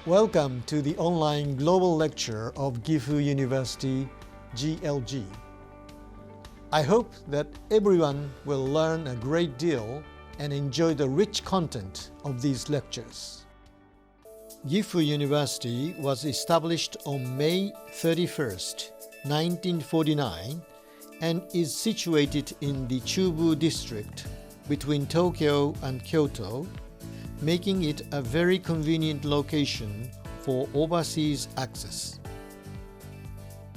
Welcome to the online global lecture of Gifu University, GLG. I hope that everyone will learn a great deal and enjoy the rich content of these lectures. Gifu University was established on May 31st, 1949 and is situated in the Chubu district between Tokyo and Kyoto, making it a very convenient location for overseas access.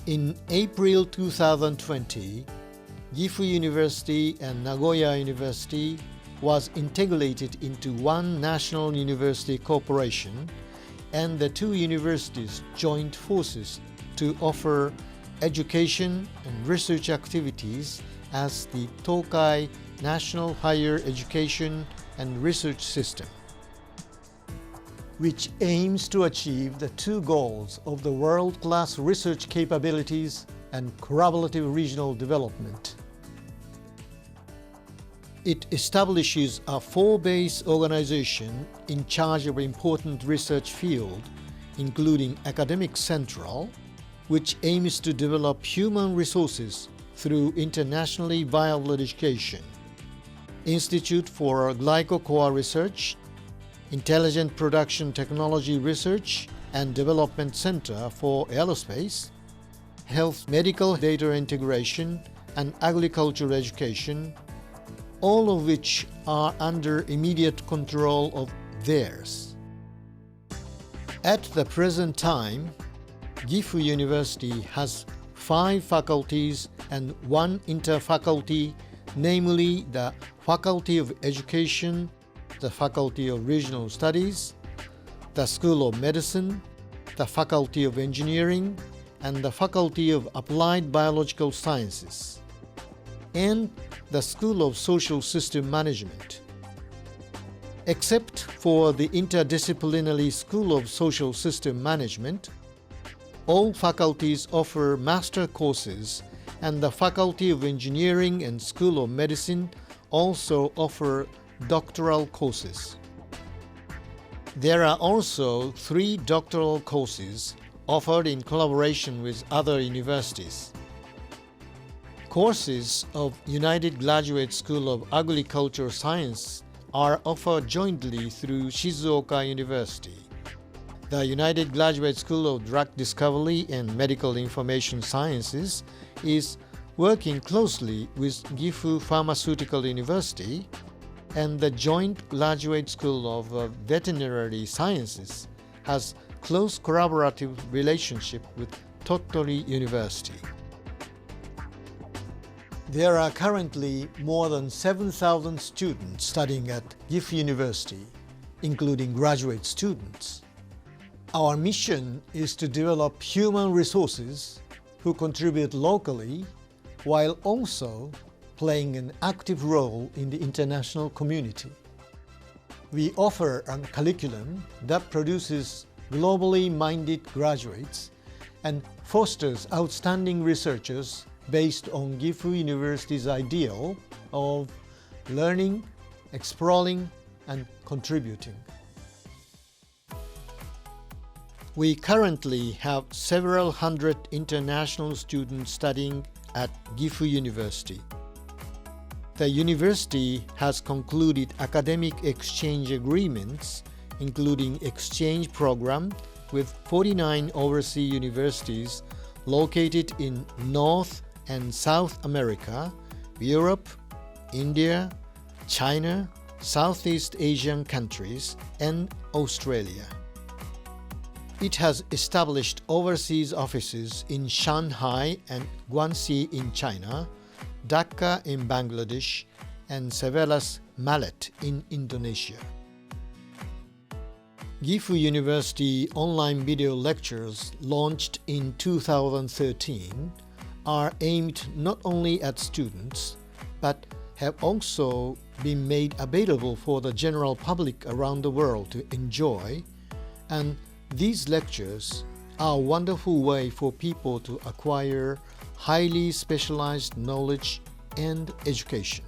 In April 2020, Gifu University and Nagoya University was integrated into one national university corporation, and the two universities joined forces to offer education and research activities as the Tokai National Higher Education and Research System, which aims to achieve the two goals of the world-class research capabilities and collaborative regional development. It establishes a four-base organization in charge of important research field, including Academic Central, which aims to develop human resources through internationally viable education, Institute for Glycocore Research, Intelligent Production Technology Research and Development Center for Aerospace, Health Medical Data Integration and Agriculture Education, all of which are under immediate control of theirs. At the present time, Gifu University has 5 faculties and 1 interfaculty, namely the Faculty of Education, the Faculty of Regional Studies, the School of Medicine, the Faculty of Engineering, and the Faculty of Applied Biological Sciences, and the School of Social System Management. Except for the Interdisciplinary School of Social System Management, all faculties offer master courses, and the Faculty of Engineering and School of Medicine also offer doctoral courses. There are also 3 doctoral courses offered in collaboration with other universities. Courses of United Graduate School of Agricultural Science are offered jointly through Shizuoka University. The United Graduate School of Drug Discovery and Medical Information Sciences is working closely with Gifu Pharmaceutical University, and the Joint Graduate School of Veterinary Sciences has close collaborative relationship with Tottori University. There are currently more than 7,000 students studying at Gifu University, including graduate students. Our mission is to develop human resources who contribute locally while also playing an active role in the international community. We offer a curriculum that produces globally minded graduates and fosters outstanding researchers based on Gifu University's ideal of learning, exploring, and contributing. We currently have several hundred international students studying at Gifu University. The university has concluded academic exchange agreements, including exchange program with 49 overseas universities located in North and South America, Europe, India, China, Southeast Asian countries, and Australia. It has established overseas offices in Shanghai and Guangxi in China, Dhaka in Bangladesh, and Severas, Mallet in Indonesia. Gifu University online video lectures launched in 2013 are aimed not only at students, but have also been made available for the general public around the world to enjoy, and these lectures are a wonderful way for people to acquire highly specialized knowledge and education.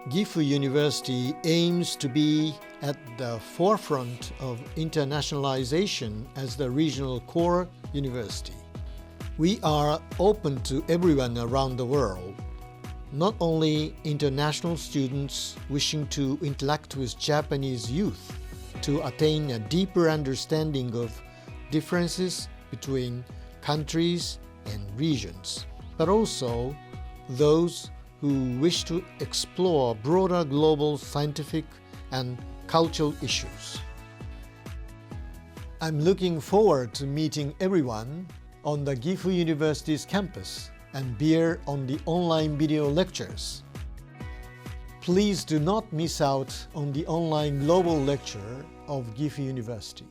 Gifu University aims to be at the forefront of internationalization as the regional core university. We are open to everyone around the world, not only international students wishing to interact with Japanese youth to attain a deeper understanding of differences between countries and regions, but also those who wish to explore broader global scientific and cultural issues. I'm looking forward to meeting everyone on the Gifu University's campus and bear on the online video lectures. Please do not miss out on the online global lecture of Gifu University.